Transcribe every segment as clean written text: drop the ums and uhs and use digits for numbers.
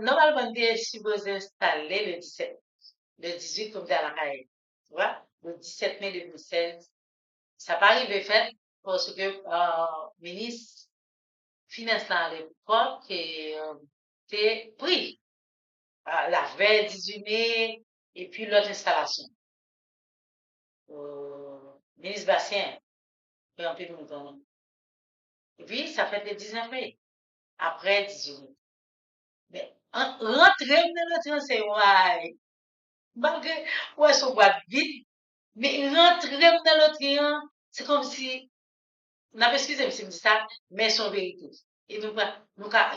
normalement, on est supposé installer le 17, le 18 comme dans la caille. Tu vois? Le 17 mai 2016. Ça n'a pas arrivé fait parce que le ministre Finance là à l'époque était pris la veille 18 mai et puis l'autre installation. Ministre Bastien, il a un peu de temps. Et puis, ça fait le 19 mai, après 18 mai. Mais rentrer dans le train, c'est ouais. Malgré, ouais, son boîte vide, mais rentrer dans le train, c'est comme si, on a excusé, si je dis ça, mais son vérité. Et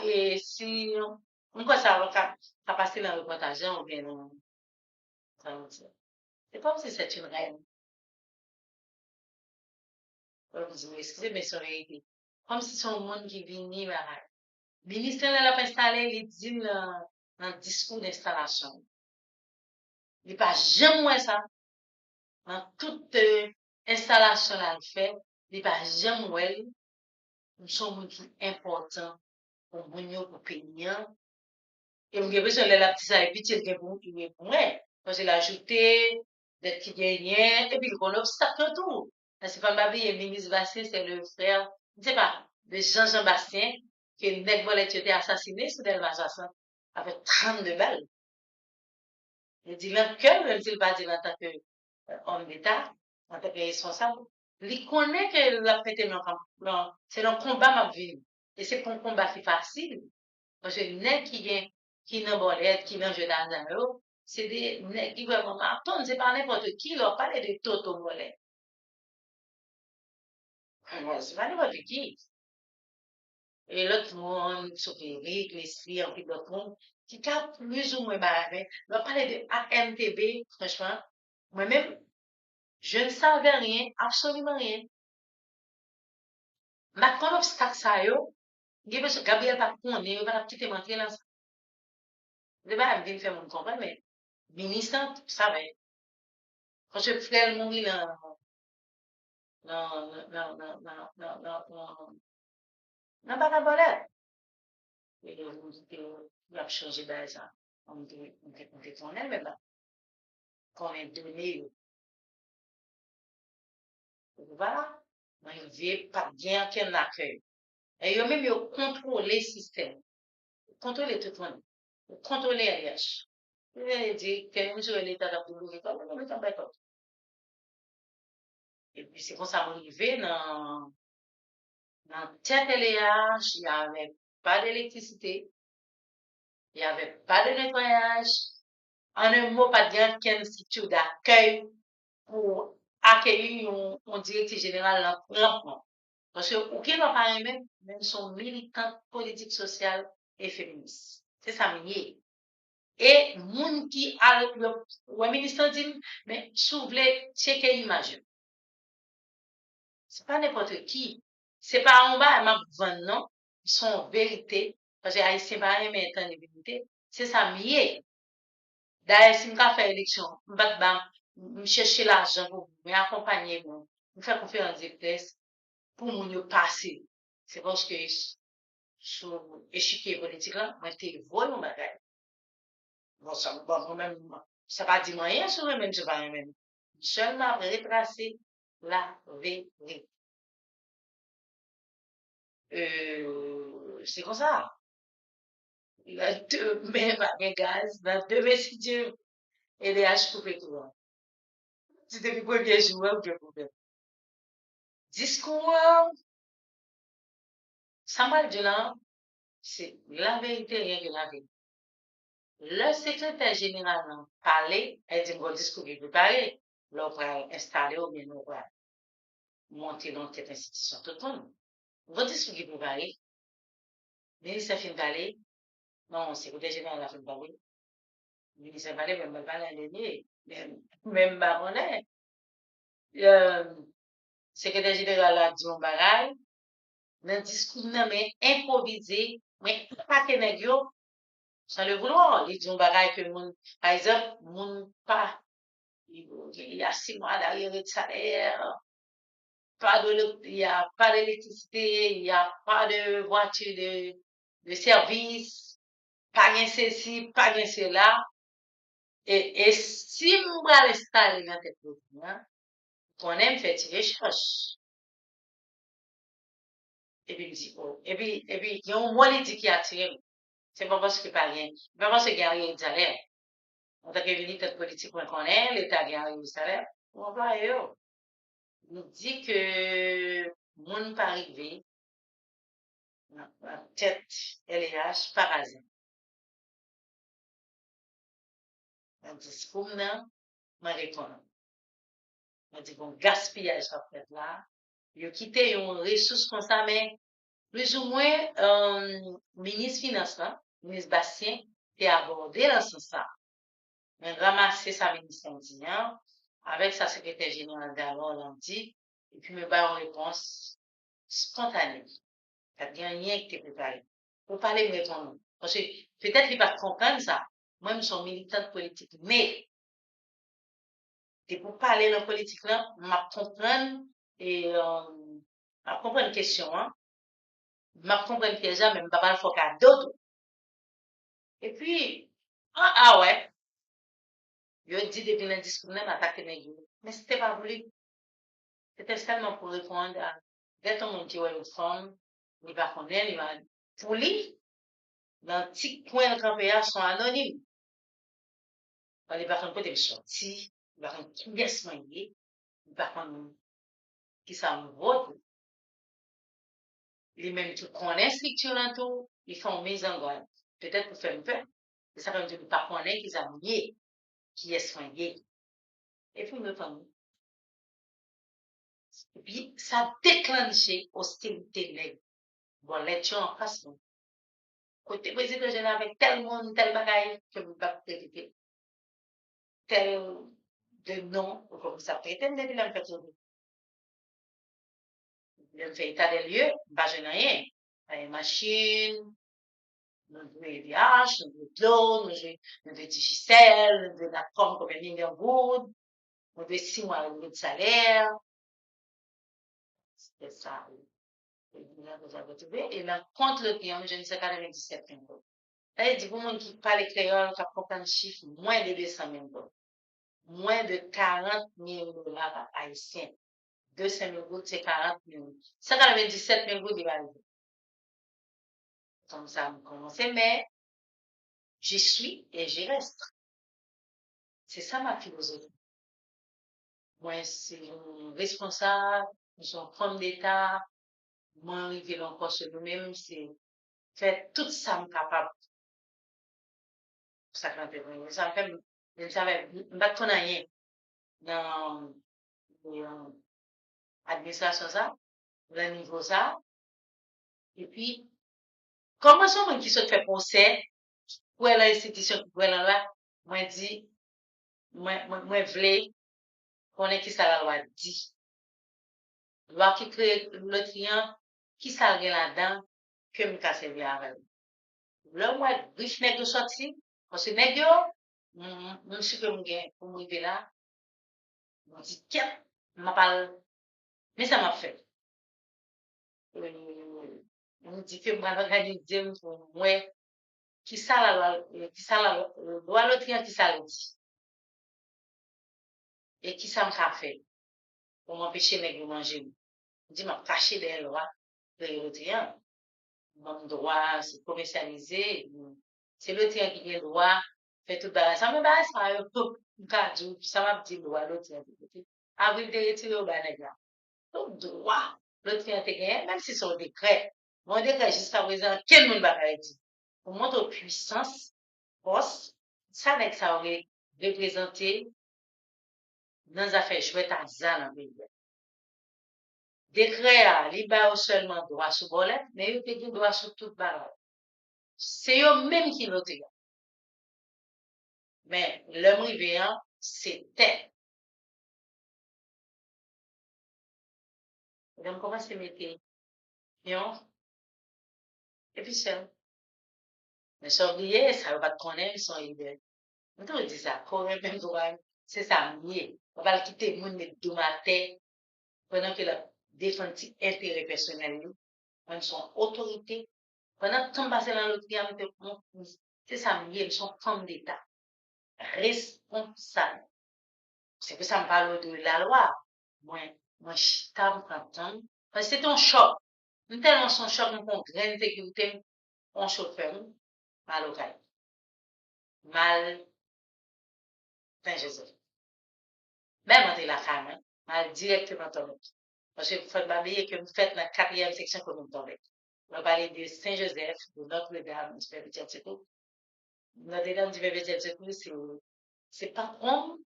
et si, on quoi ça va passer dans le reportage, ou bien non, c'est comme si c'est une reine. Excusez, mais son vérité. Comme si son monde qui vient, le ministre l'a installé, il dit dans le discours d'installation. Il n'y a pas jamais ça. Dans toute installation là, fait, il n'y a pas jamais nous sommes importants pour nous, pour payer. Et vous avez besoin de la petite ça, et puis il y a pour moi. Parce qu'il a ajouté des petits gagnants, et puis il y a un obstacle tout. C'est pas ma vie, le ministre Bastien, c'est le frère, je ne sais pas, de Jean-Jean Bastien, qui est le volet qui a été assassiné sous Delma 60 avec 32 balles. Il dit même que, même s'il pas dit en tant qu'homme d'État, en tant que responsable, il connaît que la fête c'est un combat ma vie. Et c'est un combat qui est facile. Parce que les nègres qui n'ont pas qui n'ont jeu d'argent, c'est des nègres qui vraiment m'attendent. C'est pas n'importe qui, leur parler de Toto Molet. C'est pas n'importe qui. Et l'autre monde, Sopérique, l'esprit, en plus d'autres monde, qui a plus ou moins barré. Leur parler de AMTB, franchement, moi-même, je ne savais rien, absolument rien. Ma kon obstacle ça yo, Gabriel pas connaît, il va quitter mentir là. Le ba me faire mon comprendre mais ministre savait. Quand je frère le mourir dans Bagabolet. Et il a changé d'aise. On dit qu'on aime, mais qu'on est donné. Voilà. Mais il veut pas bien qu'un accueil. Et il même contrôler le système. Contrôler tout le monde. Contrôler LH. Il dit que je vais l'état d'abord, et puis c'est comme ça arrivé dans tête LH, il n'y avait pas d'électricité, il n'y avait pas de nettoyage. En un mot, pas de qu'un site d'accueil pour accueillir un directeur général promptement. Parce que, aucun n'a pas même sont militants politiques, sociales et féministes. C'est ça, minier. Et, moun qui a le ministre dit, mais, souvelez, checker l'image. C'est pas n'importe qui. C'est pas en bas, ma vendre, non. Ils sont en vérité. Parce que Haïtien pas aimer être en vérité. C'est ça, mieux. D'ailleurs, si je fais élection, je chercher l'argent pour m'accompagner, je faire conférence de presse pour me passer. C'est parce que sur l'échiquier politique là, moi, je vois mon bagage. Bon, ça, bon, même, ça pas dit rien sur eux-mêmes, je pas même. Seulement retracer la vérité. C'est comme ça. Il a deux mains avec gaz, il a deux mains si Dieu, et les haches coupées tout le monde. C'était le premier jour, ou bien problème. Discours, ça m'a dit là, c'est la vérité, rien que la vérité. Le secrétaire général a parlé, elle dit, bon, discours est préparé, l'on va installer ou bien on va monter dans cette institution tout le monde. Votre discours est préparé, le ministre a fait parler, non, le secrétaire général a fait parler, le ministre a parlé, même pas l'année, même baronnet. Secrétaire général a dit un bagage, dans le discours, mais improvisé, mais pas que nèg yo, sans le vouloir. Il dit un bagage que mon, par exemple, mon pas, il y a 6 mois d'arrière de salaire, il n'y a pas d'électricité, il n'y a pas de voiture de service, pas gen ceci, pas gen cela. Et si m'bra l'installer dans tête hein, qu'on aime faire tirer recherche. Et puis, il dit, oh. Et puis, il y a un politique qui a tiré. C'est pas parce que pas rien. Pas parce que gagner un salaire. On t'a venu tête politique qu'on connaît, l'État gagne un salaire. On va, yo. Nous dit que, moun pas arrivé, la tête LH par hasard. Un discours, non, m'a répondu. M'a dit, bon, gaspillage ça fait là. Il a quitté une ressource comme ça, mais plus ou moins, ministre finance là, ministre Bastien, est abordé dans ce sens. Mais ramasser sa ministre indien, avec sa secrétaire générale d'alors, lundi, et puis me bat une réponse spontanée. Il n'y a rien qui t'est préparé. Pour parler de répondre. Parce que peut-être qu'il va comprendre ça. Moi, je suis militante politique, mais c'est pour parler de la politique là, m'a comprendre et m'a comprendre une question, hein. M'a comprendre piège, même pas le faut qu'à d'autres. Et puis, ouais, je dis depuis le discours, même attaquer les gens. Mais c'était pas voulu. C'était seulement pour répondre à des gens qui ont une femme, il va connaître, il va, pour lui, dans le petit coin de campéa sont anonymes. Il va connaître côté sorti, il va connaître qui est manié, il va connaître qui ça me vote. Les mêmes qui connaissent structure en tout, ils font mise en garde. Peut-être pour faire une peur. C'est ça veut dire qu'ils ne connaissent qu'ils ont lié, qui est soigné. Et puis, me famille. Et puis, ça a déclenché hostilité nègre. Bon, l'élection en face, non. Côté président, j'en avec tel monde, tel bagaille, que vous ne pouvez pas répéter. Tel de nom, comme ça peut être, depuis la personne. Je fais état des lieux, bah, je n'ai rien. Une machine, nous avons des haches, nous avons de l'eau, nous avons des digicels, nous avons de la forme comme un million de gouttes, nous avons 6 mois de salaire. C'était ça. Et là, contre le client, je ne sais pas 97 000 $. Là, il dit, pour monde qui parle créole, qui comprend le chiffre, moins de 200 000 $. Moins de 40 000 $ haïtiens. 200 000 $, c'est 40 000 $. 197 000 $, il va arriver. Comme ça, on commence, mais j'y suis et j'y reste. C'est ça ma philosophie. Moi, c'est responsable, je suis femme d'État, moi, arriver encore sur nous-mêmes, c'est faire tout ça, je suis capable. Ça fait, ça fait, je ne savais pas rien dans l'administration ça, le niveau ça. Et puis, comment sont-ils qui se fait procès pour l'institution, pour là, moi, dit, moi, voulais qu'on ait qui ça la loi dit. Loi qui crée le client, qui ça là-dedans, que me casse bien avec. Là, moi, riche nègre de sorti, parce que nègre, je suis que m'gain pour m'arriver là, on dit, qu'est-ce, m'a parlé, mais ça m'a fait. On dit que moi, organiser pour moi, qui ça la loi, le client qui ça le dit. Et qui ça m'a fait pour m'empêcher nègre de manger. On dit, m'a caché des lois de le client. Mon droit, c'est commercialisé. C'est le tien qui vient droit, fait tout bagage. Ça me base, ça m'a dit droit, le tien. Après, de retirer au bagage. Tout droit, le tien te gagne, même si c'est un décret. Mon décret, jusqu'à présent, quel monde va faire dire? Pour montrer puissance, force, ça n'est que ça aurait représenté dans les affaires chouettes à ça dans le pays. Décret, il a seulement droit sur volet, mais il a droit sur toute bagage. C'est eux même qui l'ont dit. Mais l'homme rivéant, c'était. Donc, comment c'est mettre? Et puis, c'est. Mais sans oublier, ça ne va pas te connaître, son idée. On te dit ça, corps même droit, c'est ça, mieux. On va le quitter, mon de ma tête, pendant que la défense intérêt personnel, on son autorité. Pendant que tu passes dans l'autre, C'est ça, ils sont femme d'État, responsable. C'est que ça me parle de la loi. Moi, chita, me prends temps. Parce que c'est un choc. Nous tellement son choc, nous avons une grande sécurité, on chauffeur, mal au caille. Mal, Saint-Joseph. Même entre la femme, hein, mal directement tombé. Parce que vous faites m'habiller que vous faites la 4e section que vous tombez. On va parler de Saint-Joseph, de Notre-Dame, du Père Tchatchekou. Notre-Dame du Père Tchatchekou, c'est patron,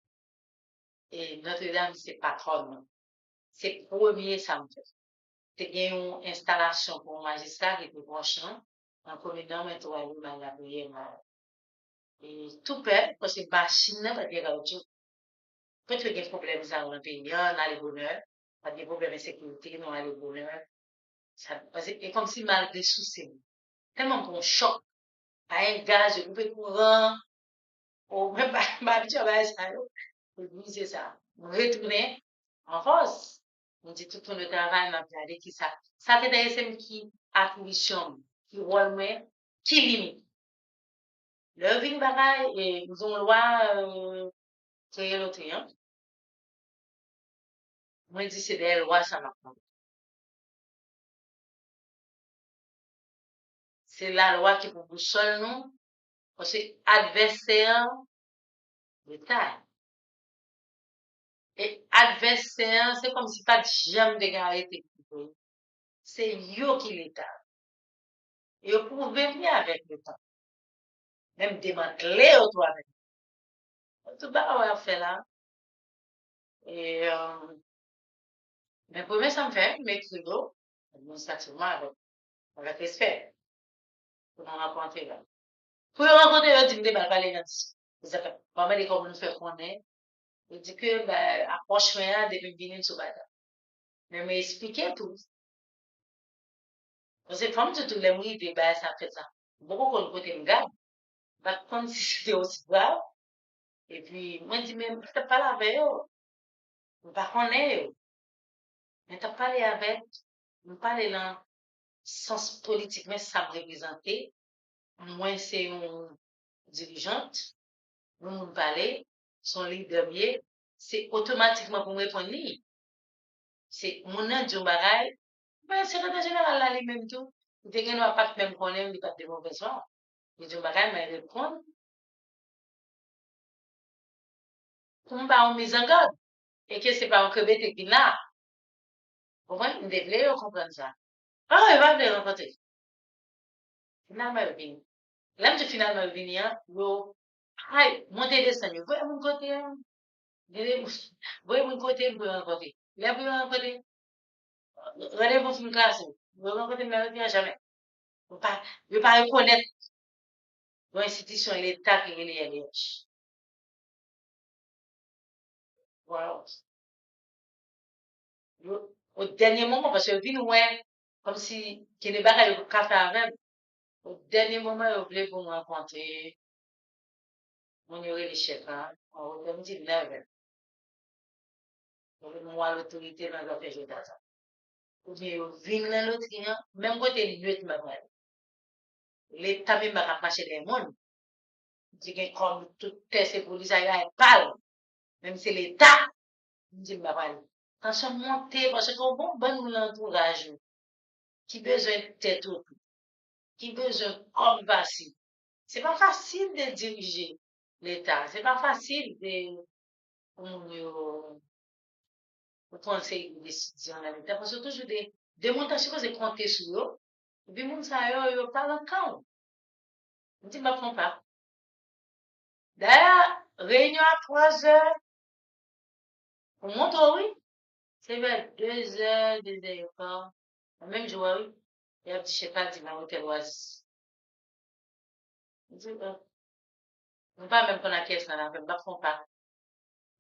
et Notre-Dame, c'est patronne. C'est premier, ça me fait. C'est bien une installation pour un magistrat qui est prochain, en communant, mais toi, vous m'avez la prière. Et tout peur, parce que machine, pas de caoutchouc. Quand tu as des problèmes, ça, dans le pays, on a le bonheur. Pas de problèmes de sécurité, on a le bonheur. Et comme si malgré souci, tellement qu'on choc, pas un gaz, je coupe courant, ou même pas, habitué à ça, oui, c'est ça. On retourner en force. On dit tout le travail, on a regardé qui ça. Ça, c'est des SM qui attribution, qui rôle, qui limite. Le vin bagaille, et nous avons loi, créer l'autre, hein. Moi, je dis, c'est des lois, ça va prendre. C'est la loi qui pour vous seul, non? Parce que adversaire de taille. Et adversaire, c'est comme si pas de jamais de garder c'est yo qui l'État. Et vous pouvez venir avec le temps. Même démanteler au toi avec. Tout ça, on va faire là. Et, mais pour moi, ça me fait, mais toujours, administrativement, avec respect. Pour nous rencontrer là. Pour nous rencontrer, on dit, mais pas les gens. Ça fait, pas mal de comme nous fait connaître. On dit que, ben, approche-moi, depuis venir sur bataille. Mais m'expliquer tout. Parce que, comme tout le monde, ben, ça fait ça. Beaucoup qu'on côté me garde. Par contre, si c'était aussi grave, et puis, moi, je dis, mais, t'as pas la veille, par contre, mais t'as parlé avec, nous parler dans le sens politique, mais ça me représentait. Moi, c'est une dirigeante, nous parler, son leader, c'est automatiquement pour me répondre. C'est mon nom du bagage. Ben, secrétaire général, là, lui-même tout. Il te gagne pas même connaître, il pas de mauvaise foi. Il dit, bagage, mais répondre. Pour me pas en mise en garde. Et que c'est pas un Québec qui là. Vous voyez, il devrait comprendre ça. Ah, il va venir rencontrer. Finalement, il vient. Là, finalement, il vient, ay, montez descendre. Voyez mon côté, voyez mon côté, vous rencontrer. Là, vous rencontrer. Regardez vos films classe. Vous rencontrer, mais il jamais. Vous pas reconnaître l'institution, l'État qui est lié. Voilà. Au dernier moment, parce que vin ouais, comme si, qui n'est pas eu café avec, au dernier moment, il voulait vous me rencontrer, on y aurait les chefs, hein, on me dit 9, moi, l'autorité dans l'affaire, je ça. Ou bien, vin dans l'autre, même côté nuit, ma mère. L'État même m'a marché des mondes. Dit que comme tout ces policiers, ils parlent. Même si l'État, dit ma mère. Quand ça monte, parce qu'on bon l'entourage, qui besoin de tête qui besoin comme facile. C'est pas facile de diriger l'État. C'est pas facile pour prendre ces décisions dans l'État. Parce que toujours des montages qui compter sur eux. Et puis, moun sa yo pas dans le camp. On dit, ma pas. D'ailleurs, réunion à 3 heures, on monte oui. C'est vers 2 heures, 2 heures. Le même jour, oui. Il y a un petit cheval qui m'a monté l'oise. On dit, on pas même qu'on a caisse dans la femme, pas.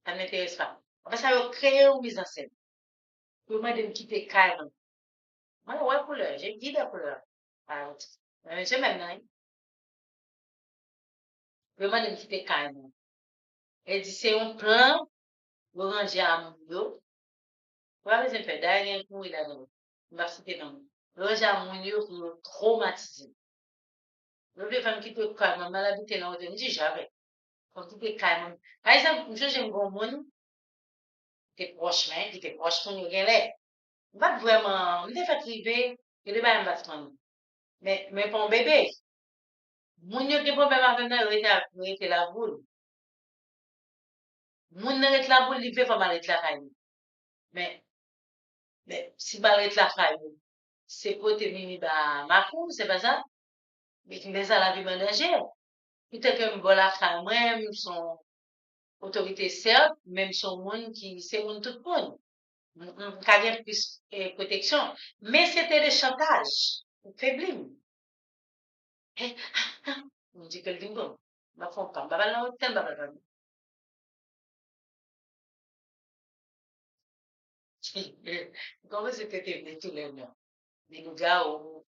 Ça ne m'intéresse pas. Après ça, il créé une mise en scène. Pour moi, de me quitter calme. Moi, ouais, couleur. J'ai dit la couleur. Je maintenant, pour moi, de me quitter calme. Elle dit, c'est un plan pour ranger à mon dos. Voilà, j'ai fait derrière coup, il a donné. Il m'a cité non. Ranger à mon dos pour le traumatiser. Le vieux femme qui te calme, maman l'habiter dans l'hôtel, me dit jamais. Quand tu te calme. Par exemple, je j'aime bon monde, qui est proche, mais qui est proche, pour nous, pas vraiment, me fait privé, que le bain battement. Mais pour un bébé, moun yo qui problème avec nous, rete la boule. Moun ne rete la boule, il fait pas mal rete la caille. Mais, mais, si mal rete la caille, c'est pour te mimi ba, ma cour, c'est pas ça? Mais qui met ça la vie ménagère. Peut-être que bon la caille, moi, son autorité certes, même son monde qui, c'est monde tout le monde. Ka gen plus protection. Mais c'était le chantage. Faiblim. Eh, on dit que le bingo. Ma femme, pas, bah, là, tel, bah, bah, comment c'était de tous les noms? Des gars ou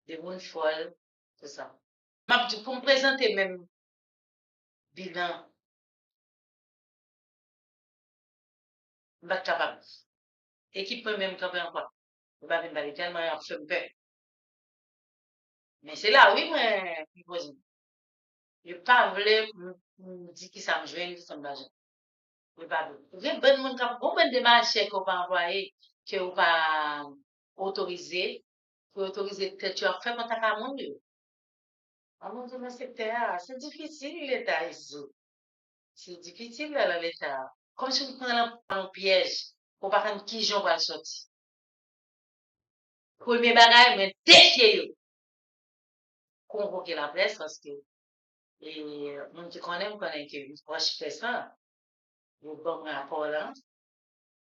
des monde folles, tout ça. Pour me présenter même bilan, pas capable. Équipe même capable encore. Je vais pas me tellement absolument peur. Mais c'est là, oui, moi, je pose. Je pas voulu me dire qui ça me joue, qui ça me lâche. Je pas voulu. Il y a bon monde qui bon démarche qu'on pas envoyer, que ou pas autorisé, pour autoriser que tu as fait contact à mon Dieu. À mon Dieu, mais c'est difficile l'État ici. C'est difficile là, l'État. Comme si on prenait un piège pour pas prendre qui j'en va sortir. Premier bagage, mais défier eux. Convoquer la presse parce que, et, mon qui connaît que une proche fait ça. Vous bon rapport là,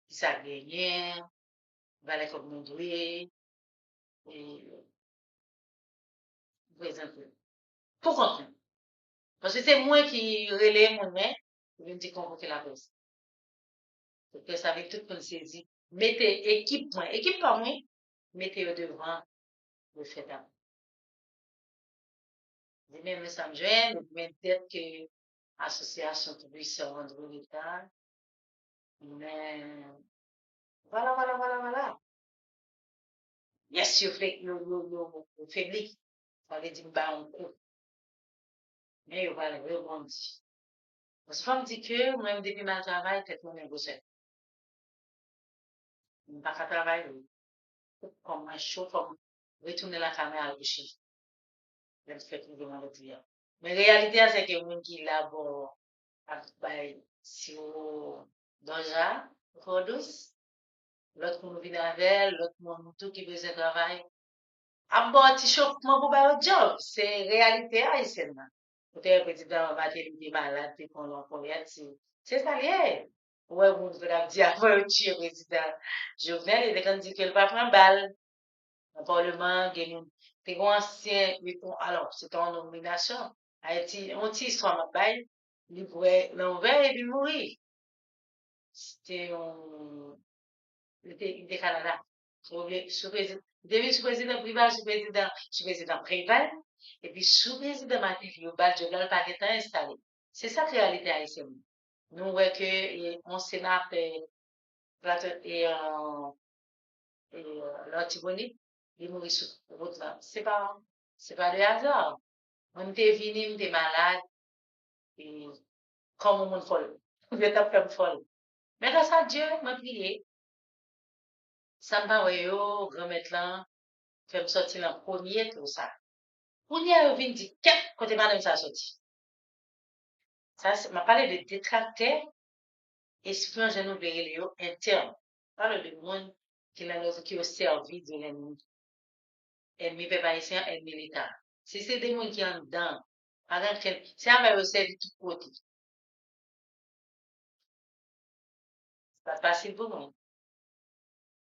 qui ça gagne, valait comme nous doué, et, présenter. Pour comprendre. Parce que c'est moi qui relais mon main, je me dis convoquer la presse. Parce que ça veut tout le monde saisir. Mettez équipe pas moi, mettez au devant le fait d'abord. Même ça me gêne, mais peut-être que l'association puisse se rendre l'État. Mais voilà. Bien sûr, le faibli, ça veut dire bah on coup. Mais voilà, rebondir. Parce que me dit que moi, depuis ma travail, peut-être mon négocier. Je ne pas qu'à travailler, comme moi, chaud, comme retourner la caméra à boucher. Je me fais trouver mon client. Mais la réalité, c'est que mon qui là, bon, si on déjà, pour douce, l'autre monde vient avec, l'autre monde tout qui besoin de travail. Ah bon, petit chauffement pour faire le job, c'est réalité haïtienne. Peut-être président Mathéo malade, puis qu'on l'employait, c'est ça lié. Ouais, vous devez dire avant le tuer président Jovenel, il a dit qu'il va prendre balle. Le Parlement, il y a un ancien, alors, c'était en nomination. Haïti, on tire soit ma balle, il pourrait l'envers et puis mourir. C'était il était Canada. Sous-président privé, sous-président privé, et puis sous-président Mathieu, je ne pas être installé. C'est ça la réalité haïtienne. Nous voyons que on Sénat et l'Antibonite, il mourit sur route là. C'est pas le hasard. On était venu, on était malade, et comme on est folle. On est un folle. Mais grâce à Dieu, m'a prié. Ça me va, yo, remettre là, faire me sortir en premier, tout ça. On y a venu dire, qu'est-ce côté madame ça sorti? Ça, m'a parlé de détracteur, esprit en genou de interne. Parle de monde qui a servi de l'ennemi. Ennemi peuple haïtien, ennemi l'État. Si c'est des gens qui sont dedans, par exemple, c'est un peu servi tout côté. C'est pas facile pour nous.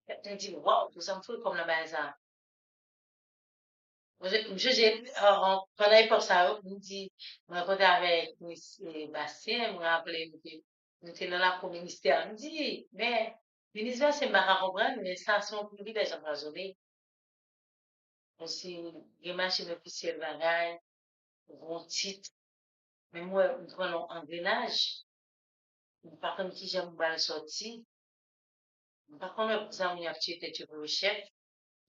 On dit, wow, tout ça me fout comme la base. Pendant l'époque, ça, on dit, on rencontre avec Bastien, on rappelé, nous étions dans la cour ministère, on dit, mais, le ministère, c'est pas comprendre, mais ça, c'est un privilège à raisonner. Aussi, les machines officielles, bagaille, gros titre, mais moi, nous prenons engrenage, par contre, qui j'aime pas le sortir, par contre, ça, on y a tué, tu pour le chef,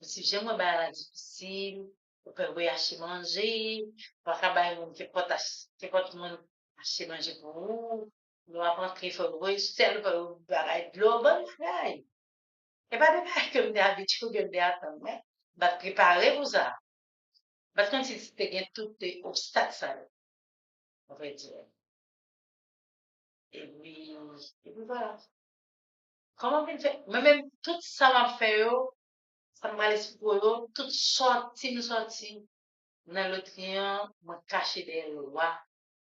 aussi, j'aime pas la difficile, Ou peut oui acheter manger, pas capable moun qui porte moun acheter manger pour vous. Nous apprendre qu'il faut oui seul pour bagay de l'eau bonne frère. Et pas de bagay que m'de habitué que m'de attendre, mais va préparer pour ça. Parce que si tu gagnes tout les obstacles ça, on va dire. Et puis voilà. Comment on fait? Moi-même, tout ça m'a fait, ça m'a laissé pour eux, tout sorti, dans le trian, m'a caché derrière le roi.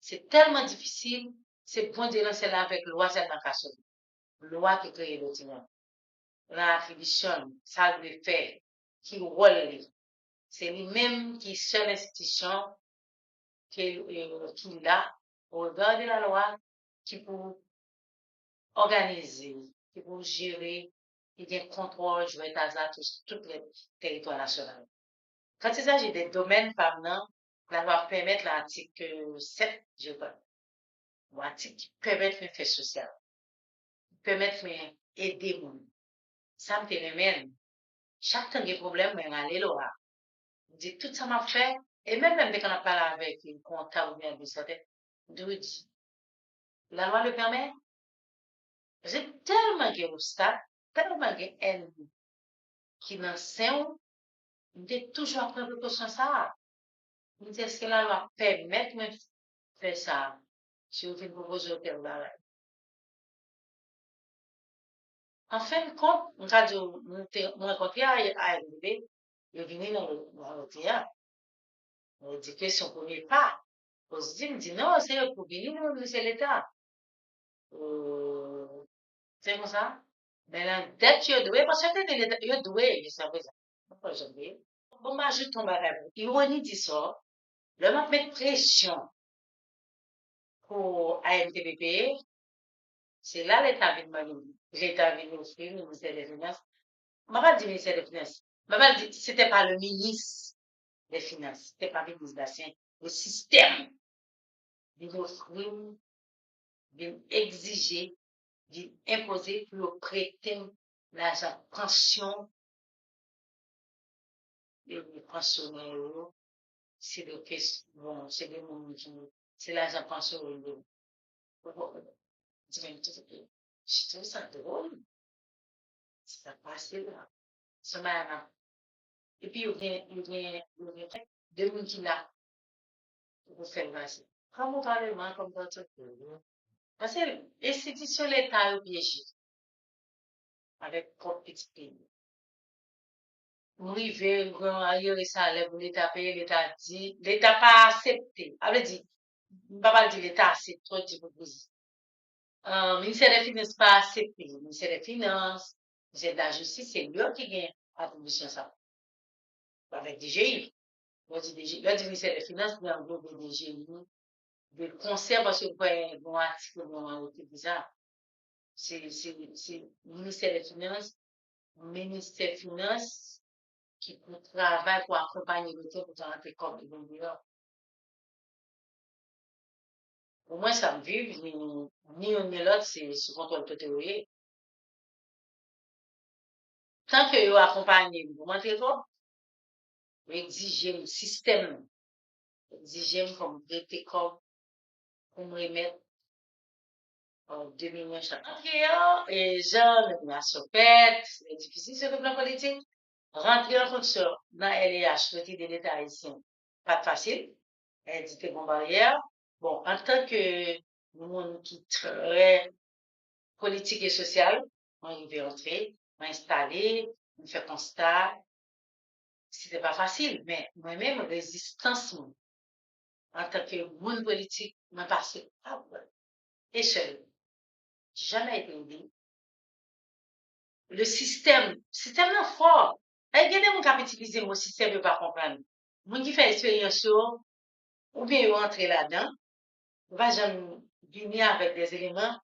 C'est tellement difficile, c'est bon de lancer là avec le roi, c'est dans caché. Le roi qui crée le trian. L'attribution, ça le fait, qui rôle, c'est lui-même qui seule institution qui l'a, au regard de la loi, qui peut organiser, qui peut gérer, qui a contrôle, jouer à tout le territoire national. Quand il s'agit des domaines permanents, la loi permet l'article 7, je crois, l'article qui permet de faire social, permet d'aider les gens. Ça me permet, chaque temps qu'il y a un problème, on va aller là. On dit tout ça m'a fait, et même quand on a parlé avec une comptable ou bien de certains, dit, la loi le permet. J'ai tellement d'obstacles, tellement d'ennemis qui n'enseignent, de toujours prendre précaution ça. Je dis, est-ce que la loi permet de faire ça? Si vous voulez proposer au terme là. En fin de compte, on a dit, on a rencontré à arriver, il est venu dans le théâtre. On dit que son premier pas. On se dit, non, c'est le premier, c'est l'État. C'est comme ça. Mais là, dès que tu doué, parce que tu es doué, je sais pas ça. Pourquoi je dis? Bon, bah, je tombe à la ironie dit ça. Le m'a met pression pour AMTBP. C'est là l'État vient de m'amener. L'État vient offrir le ministère des Finances. Je pas dit ministère des Finances. Je pas dit, c'était pas le ministre des Finances. C'était pas le ministre d'Assien. Le système vient offrir, vient exiger, vient imposer pour prêter l'argent pension des pensionnaires. C'est le bon, c'est le monde qui, c'est l'argent pension. Je trouve ça drôle. Ça passe là. Ça m'a. Et puis, il y a deux personnes qui là pour faire passer. Comment parlement comme d'autres pays? Parce que l'institution l'État est piégé avec propre petit pays. Oui, ailleurs et ça lève l'État paye, l'État dit, l'État pas accepté. Elle dit, pas dire l'État accepte trop de proposer. Ministère des Finances pas accepté. Ministère des Finances, ministère de la Justice, c'est lui qui gagne attribution ça. Avec DGI. Le ministère des Finances, il y a un groupe de DGI, de conseils, parce que bon article, bon, ça. C'est le ministère des Finances, ministère des Finances, qui travaille pour accompagner l'État pour rentrer comme évolueur. Au moins, ça me vive, ni un ni l'autre, c'est sous contrôle théorique. Tant que vous accompagnez, vous montrez quoi? Vous exigez le système, exigez comme traiter comme pour me remettre en 2 millions chaque année. Et gens, la sopette, c'est difficile sur le plan politique. Rentrer en fonction dans LEH, le de l'État ici, pas facile. Elle dit que bon barrière. Bon, en tant que monde qui est très politique et social, on y veut entrer, on installer, on fait constat. C'était pas facile, mais moi-même, résistance, en tant que monde politique, m'a passé et seul. Jamais été aidé. Le système est fort. Il y a des gens qui utilisent le système pour pas comprendre. Les gens qui font l'expérience, ou bien ils entrent là-dedans, ils vont venir avec des éléments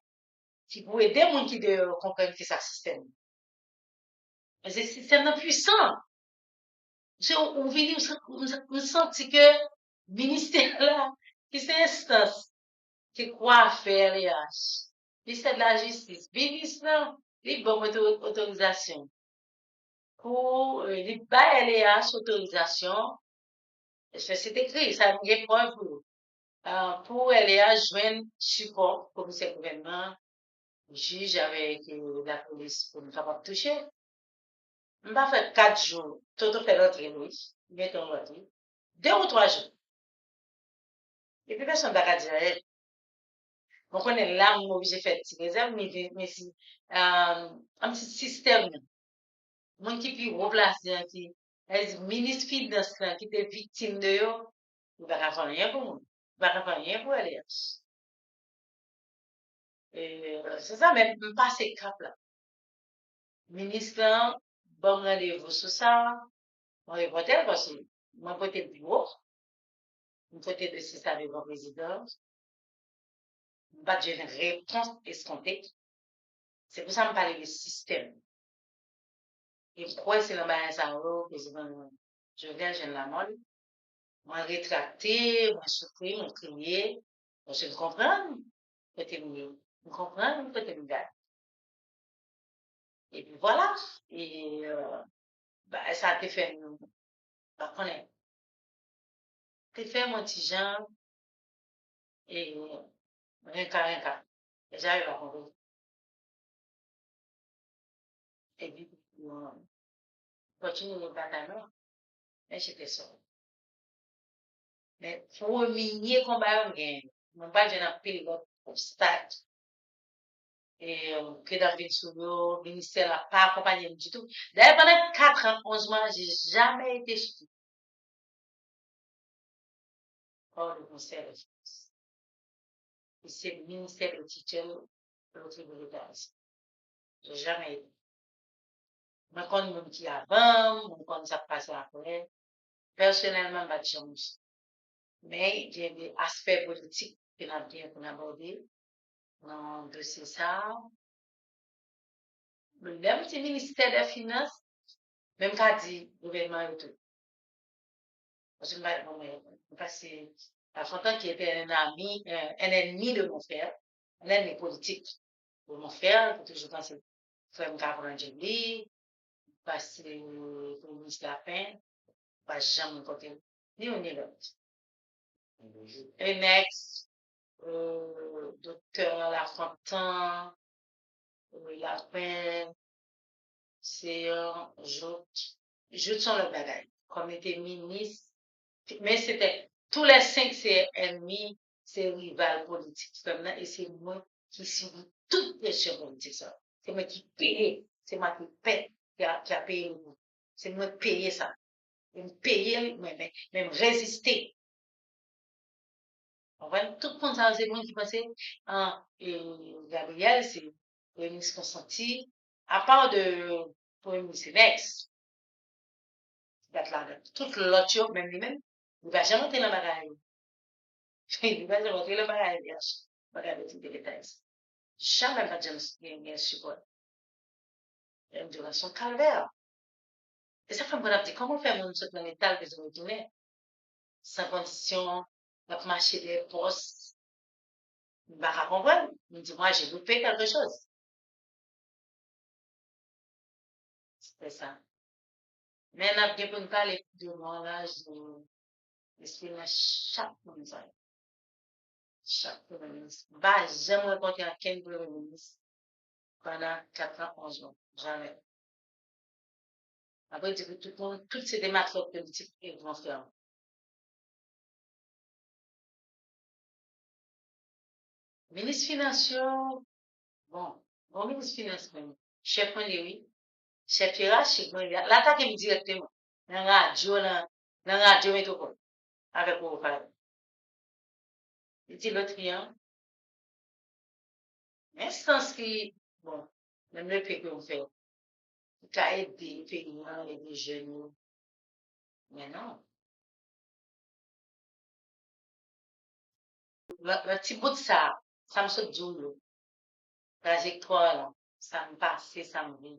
qui pourraient aider les gens qui comprennent que c'est un système. Mais ce système est puissant. On vient, on sent que le ministère là, qui c'est instance, qui croit faire les H. Ministère de la Justice, ministre là, les bonnes autorisations. Pour les LH autorisation C'est écrit, ça me dit pas pour aller à joindre support pour ce gouvernement, juge avec la police pour ne pas toucher. On va faire 4 jours, tout fait rentrer, oui, mettons rentrer, 2 ou 3 jours. Et puis personne ne va dire, on connaît là, on est obligé de faire des réserves, mais si, un petit système, mon qui puis remplacer, qui, les ministres finance qui étaient victimes de eux, il va pas faire rien pour nous. Il va pas faire rien pour aller. Et c'est ça, même pas ces cap là. Ministre, bon rendez-vous sur ça, on reporter parce que moi, côté le bureau, mon côté de ça avec le président, pas de réponse escomptée. C'est pour ça que je parle du système. Et pourquoi c'est le bas ça, président, je viens, je la mode, moi rétracté, moi surpris, moi crié, je comprends, côté mieux, vous comprenez, côté mieux. Et puis voilà, et bah, ça a été fait, bah, connaître. T'es fait mon petit Jean, et rien qu'à. Et j'arrive à comprendre. Et puis, continue le bataille, mais j'étais seule. Mais premier combat, on gagne. Mon père, j'ai un pile d'obstacles. Et que dans le ministère n'a pas accompagné du tout. D'ailleurs, pendant 4 ans, 11 mois, j'ai jamais été suivi par le ministère de France. Et c'est le ministère de tutelle de l'autre militaire. J'ai jamais été. Je connais mon qui avant, je connais ça passe après. Personnellement, pas de chance. Mais il y a des aspects politiques que nous avons abordés dans le dossier ça. Même si le ministère des Finances, même quand dit gouvernement et tout. Parce que la Fontaine qui était un ami, un ennemi de mon frère, un ennemi politique de mon frère, que toujours pensé, frère me capable de lui, parce que le ministre Lapin, pas jamais côté, ni on ni l'autre. Un ex, docteur Lafontaine, Lapin, c'est un je sont le bagage. Comme était ministre, mais c'était tous les 5 c'est ennemis, c'est rival politique. Et c'est moi qui subis toutes les choses politiques. C'est moi qui paye, c'est moi qui paye, qui a payé le coup. C'est moi qui paye ça. Et me payer, même résister. On voit tout le monde, ça, c'est moi qui pensais, et Gabriel, c'est le ministre consenti, à part de, pour le ministre Nex, tout l'autre, même lui-même, il ne va jamais entrer dans la bagaille. Il ne va jamais entrer dans la bagaille, bagaille de détails. Jamais pas de support. Il y a son calvaire. Et ça fait me dire, comment faire mon saut dans l'état que je me tournais, sans condition, de marcher des postes, il ne va pas comprendre. Il me dit, moi, j'ai loupé quelque chose. C'était ça. Mais on a bien pour nous parler de moi, là, j'exprime chaque ministre. Chaque premier ministre. Bah, jamais rencontrer quel premier ministre pendant 4 ans, 11 ans. Jamais. Après, il dit que tout le monde, toutes ces démarches politiques, ils vont faire. Ministre financier, bon ministre financier, chef point de oui, chef hiérarchique, l'attaque est directement. Dans la radio métropole, avec vous parler. Il dit l'autre client, instance qui, bon, même le pays qu'on fait, qui a aidé les paysans et les jeunes, mais non. Le petit bout de ça me saute du lot. Trajectoire, là, ça me passait, ça me vient.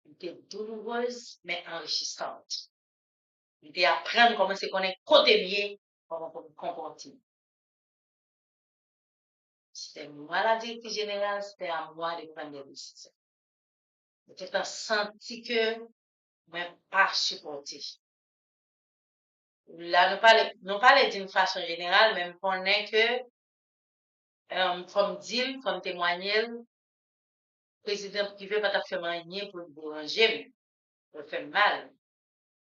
Il était douloureuse, mais enrichissante. Il était apprendre comment se connaître côté bien, comment se comporter. C'était moi la directrice générale, c'était à moi de prendre des décisions. J'étais senti que, mais pas supporté. Là, nous parlons d'une façon générale, même qu'on est que, comme dire, comme témoigner, le président privé pas fait rien pour le déranger, pour le faire mal.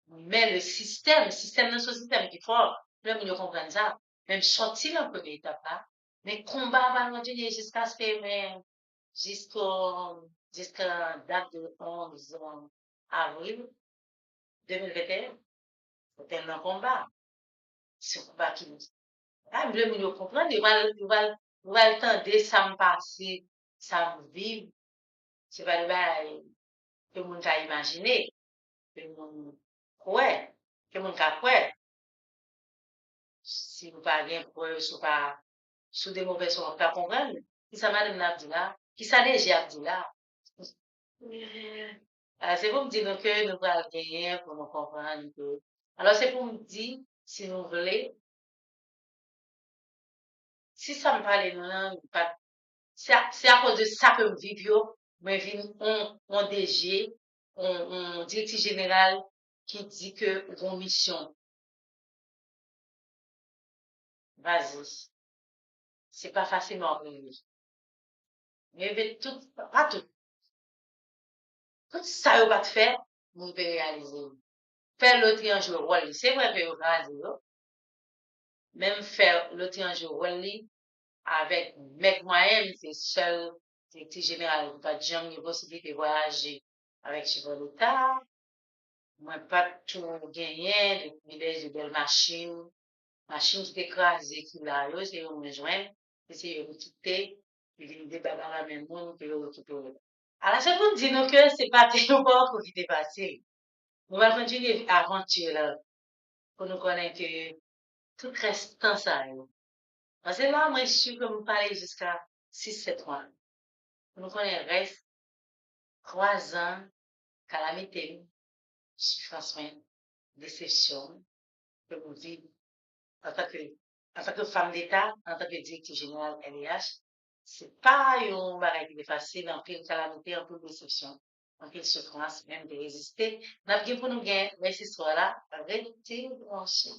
Mais le système de ce système qui est fort, là, nous comprenons ça. Même sortir en première étape là, mais combat va continuer jusqu'à ce que, mais, jusqu'à date de 11 avril 2021, c'est un combat. C'est un combat qui nous. Ah, le nous comprendre, il va le temps de ça me passer, ça me vivre. C'est pas le bail que le monde a imaginé, que le monde croit, que le monde a croit. Si vous parlez pour sous des mauvaises choses, on peut comprendre. Qui ça madame n'a dit là? Qui ça déjà dit là? C'est pour me dire donc, que nous allons gagner pour nous comprendre. Alors, c'est pour me dire, si nous voulons, si ça me parle, non, pas, c'est à cause de ça que nous vivons, mais on DG, on directeur général qui dit que vos mission, vas-y, c'est pas facilement obligé. Mais tout, pas tout, tout ça, vous va faire, vous pouvez réaliser. Faire l'autre un jour, rôle, c'est vrai que vous réalisez, même faire l'autre un jour, rôle, avec mes moyens, c'est seul directeur général, vous pas jamais eu possibilité de voyager avec chef de l'État. Moi, pas tout gagné, les privilèges de belles machines, machines qui écrasées qui là, c'est eux me joindre, c'est eux me quitter, puis ils débattent dans la même monde, puis eux qui peuvent. Alors, ça vous dit donc que c'est pas tellement pour qui passé. Nous allons continuer l'aventure là, pour nous connaître que tout reste dans ça. Parce que là, moi, je suis comme parler jusqu'à 6 7 mois. Nous connaissons reste 3 ans, calamité, souffrance, déception, que vous vivez en tant que, en tant que femme d'État, en tant que directeur général LIH. C'est pas un bagage qui est facile, en pile calamité, en pile déception, en pile souffrance, même de résister. N'a pas pour nous gagner, mais ce soir-là, arrêtez de brancher.